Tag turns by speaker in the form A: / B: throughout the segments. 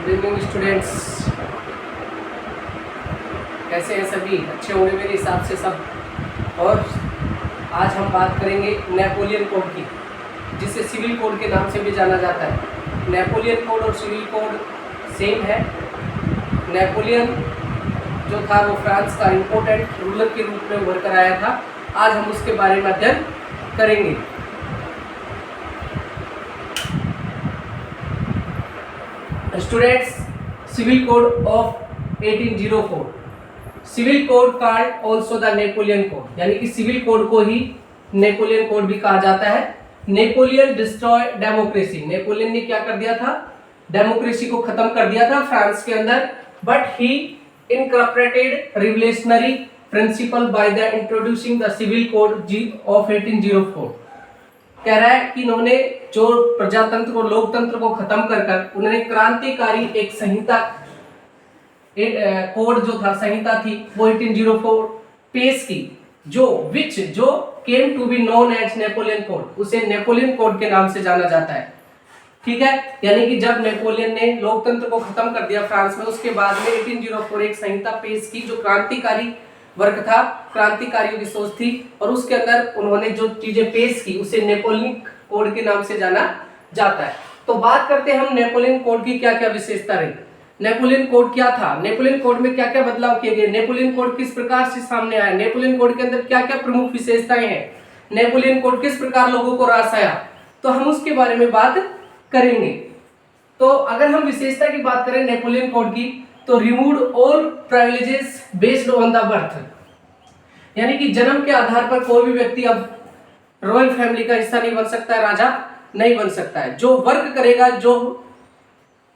A: Good evening students, कैसे हैं सभी? अच्छे होंगे मेरे हिसाब से सब। और आज हम बात करेंगे नेपोलियन कोड की, जिसे सिविल कोड के नाम से भी जाना जाता है। नेपोलियन कोड और सिविल कोड सेम है। नेपोलियन जो था वो फ्रांस का इम्पोर्टेंट रूलर के रूप में उभर कर आया था। आज हम उसके बारे में अध्ययन करेंगे। Students, civil code of 1804, civil code called also the Napoleon code, यानी कि सिविल कोड को ही नेपोलियन कोड भी कहा जाता है। नेपोलियन डिस्ट्रॉय डेमोक्रेसी, नेपोलियन ने क्या कर दिया था? डेमोक्रेसी को खत्म कर दिया था फ्रांस के अंदर। But he incorporated revolutionary principle by the introducing the civil code of 1804। कह रहा है कि इन्होंने जो प्रजातंत्र और लोकतंत्र को खत्म कर उन्होंने क्रांतिकारी एक संहिता, कोड जो था, संहिता थी, वो 1804 पेश की, जो came to be known as Napoleon code, उसे नेपोलियन कोड के नाम से जाना जाता है। ठीक है, यानी कि जब नेपोलियन ने लोकतंत्र को खत्म कर दिया फ्रांस में, उसके बाद में 1804 एक संहिता पेश की जो क्रांतिकारी वर्ग था, क्रांतिकारियों की सोच थी, और उसके अंदर उन्होंने जो चीजें पेश की उसे नेपोलियन कोड के नाम से जाना जाता है। तो बात करते हैं हम नेपोलियन कोड की क्या क्या विशेषता रही। नेपोलियन कोड क्या था? नेपोलियन कोड में क्या क्या बदलाव किए गए? नेपोलियन कोड किस प्रकार से सामने आया? नेपोलियन कोड के अंदर क्या क्या प्रमुख विशेषताएं हैं? नेपोलियन कोड किस प्रकार लोगों को रास आया? तो हम उसके बारे में बात करेंगे। तो अगर हम विशेषता की बात करें नेपोलियन कोड की, तो removed all privileges based on the birth, यानी कि जन्म के आधार पर कोई भी व्यक्ति अब रॉयल फैमिली का हिस्सा नहीं बन सकता है, राजा नहीं बन सकता है। जो वर्क करेगा, जो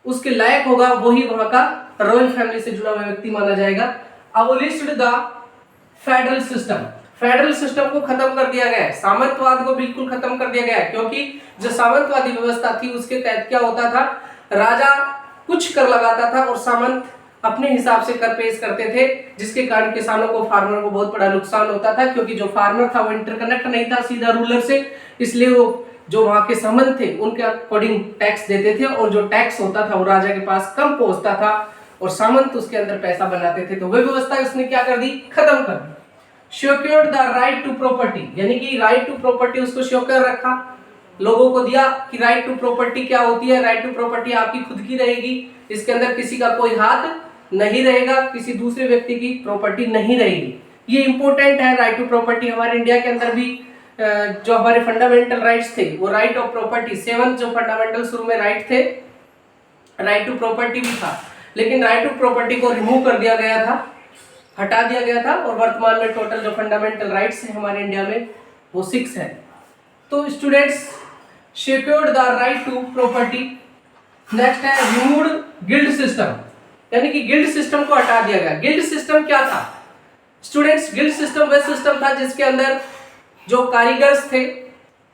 A: उसके लायक होगा, वही वहां का रॉयल फैमिली से जुड़ा हुआ व्यक्ति माना जाएगा। Abolished the federal system, federal system को खत्म कर दिया गया है। सामंतवाद को बिल्कुल खत्म कर दिया गया है, क्योंकि जो सामंतवादी व्यवस्था थी उसके तहत क्या होता था? राजा कुछ कर लगाता था और सामंत अपने हिसाब से कर पेश करते थे, जिसके कारण किसानों को, फार्मर को बहुत बड़ा नुकसान होता था, क्योंकि जो फार्मर था वो इंटरकनेक्ट नहीं था सीधा रूलर से, इसलिए वो जो वहां के सामंत थे उनके अकॉर्डिंग टैक्स देते थे, और जो टैक्स होता था वो राजा के पास कम पहुंचता था और सामंत उसके अंदर पैसा बनाते थे। तो वह व्यवस्था उसने क्या कर दी? खत्म कर दी। Secured the right to property, यानी कि राइट टू प्रॉपर्टी उसको सिक्योर रखा, लोगों को दिया कि राइट टू प्रॉपर्टी क्या होती है। राइट टू प्रॉपर्टी आपकी खुद की रहेगी, इसके अंदर किसी का कोई हाथ नहीं रहेगा, किसी दूसरे व्यक्ति की प्रॉपर्टी नहीं रहेगी। ये इंपॉर्टेंट है राइट टू प्रॉपर्टी। हमारे इंडिया के अंदर भी जो हमारे फंडामेंटल राइट्स थे वो राइट ऑफ प्रॉपर्टी, 7 जो फंडामेंटल शुरू में राइट थे, राइट टू प्रॉपर्टी भी था, लेकिन राइट टू प्रॉपर्टी को रिमूव कर दिया गया था, हटा दिया गया था, और वर्तमान में टोटल जो फंडामेंटल राइट्स हैं हमारे इंडिया में वो 6 है। तो students, secured the right to property. Next है रिमूव्ड गिल्ड सिस्टम, यानी कि गिल्ड सिस्टम को हटा दिया गया। गिल्ड सिस्टम क्या था? स्टूडेंट्स, गिल्ड सिस्टम वह सिस्टम था जिसके अंदर जो कारीगर्स थे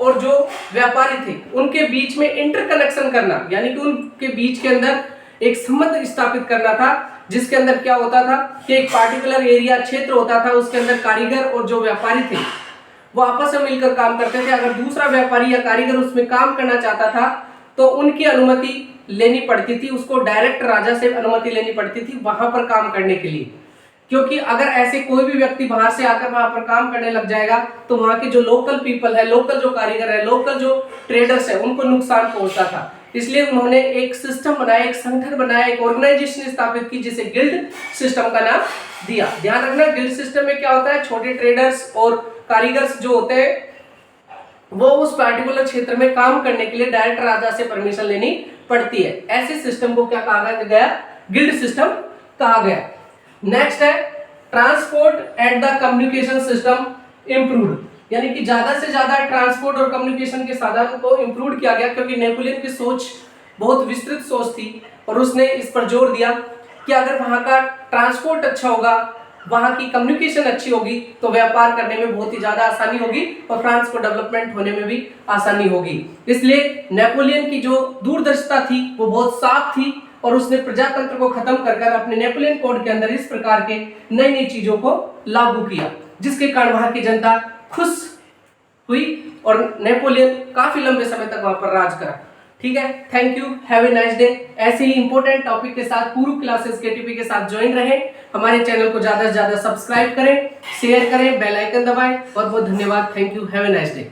A: और जो व्यापारी थे उनके बीच में इंटरकनेक्शन करना, यानी कि उनके बीच के अंदर एक संबंध स्थापित करना था, जिसके अंदर क्या होता था कि एक पार्टिकुलर एरिया, क्षेत्र होता था, उसके अंदर कारीगर और जो व्यापारी थे वो आपस में मिलकर काम करते थे। अगर दूसरा व्यापारी या कारीगर उसमें काम करना चाहता था तो उनकी अनुमति लेनी पड़ती थी, उसको डायरेक्ट राजा से अनुमति लेनी पड़ती थी वहां पर काम करने के लिए, क्योंकि अगर ऐसे कोई भी व्यक्ति बाहर से आकर वहां पर काम करने लग जाएगा तो वहां के जो लोकल पीपल है, लोकल जो कारीगर है, लोकल जो ट्रेडर्स है, उनको नुकसान पहुंचता था। इसलिए उन्होंने एक सिस्टम बनाया, एक संगठन बनाया, एक ऑर्गेनाइजेशन स्थापित की, जिसे गिल्ड सिस्टम का नाम दिया। ध्यान रखना, गिल्ड सिस्टम में क्या होता है? छोटे ट्रेडर्स और कारीगर्स जो होते हैं वो उस पार्टिकुलर क्षेत्र में काम करने के लिए डायरेक्ट राजा से परमिशन लेनी पड़ती है। ऐसे सिस्टम को क्या कहा गया? गिल्ड सिस्टम कहा गया। नेक्स्ट है transport and the communication system improved, यानी कि ज्यादा से ज्यादा ट्रांसपोर्ट और कम्युनिकेशन के साधन को इम्प्रूव किया गया, क्योंकि नेपोलियन की सोच बहुत विस्तृत सोच थी और उसने इस पर जोर दिया कि अगर वहां का ट्रांसपोर्ट अच्छा होगा, वहां की कम्युनिकेशन अच्छी होगी, तो व्यापार करने में बहुत ही ज्यादा आसानी होगी और फ्रांस को डेवलपमेंट होने में भी आसानी होगी। इसलिए नेपोलियन की जो दूरदर्शिता थी वो बहुत साफ थी, और उसने प्रजातंत्र को खत्म कर अपने नेपोलियन कोड के अंदर इस प्रकार के नई नई चीजों को लागू किया, जिसके कारण वहां की जनता खुश हुई और नेपोलियन काफी लंबे समय तक वहां पर राज करा। ठीक है, thank you, have a nice day. ऐसे ही इंपॉर्टेंट टॉपिक के साथ पूर्व क्लासेस केटीपी के साथ ज्वाइन रहें। हमारे चैनल को ज्यादा से ज्यादा सब्सक्राइब करें, शेयर करें, बेल आइकन दबाएं। बहुत बहुत धन्यवाद, thank you, have a nice day.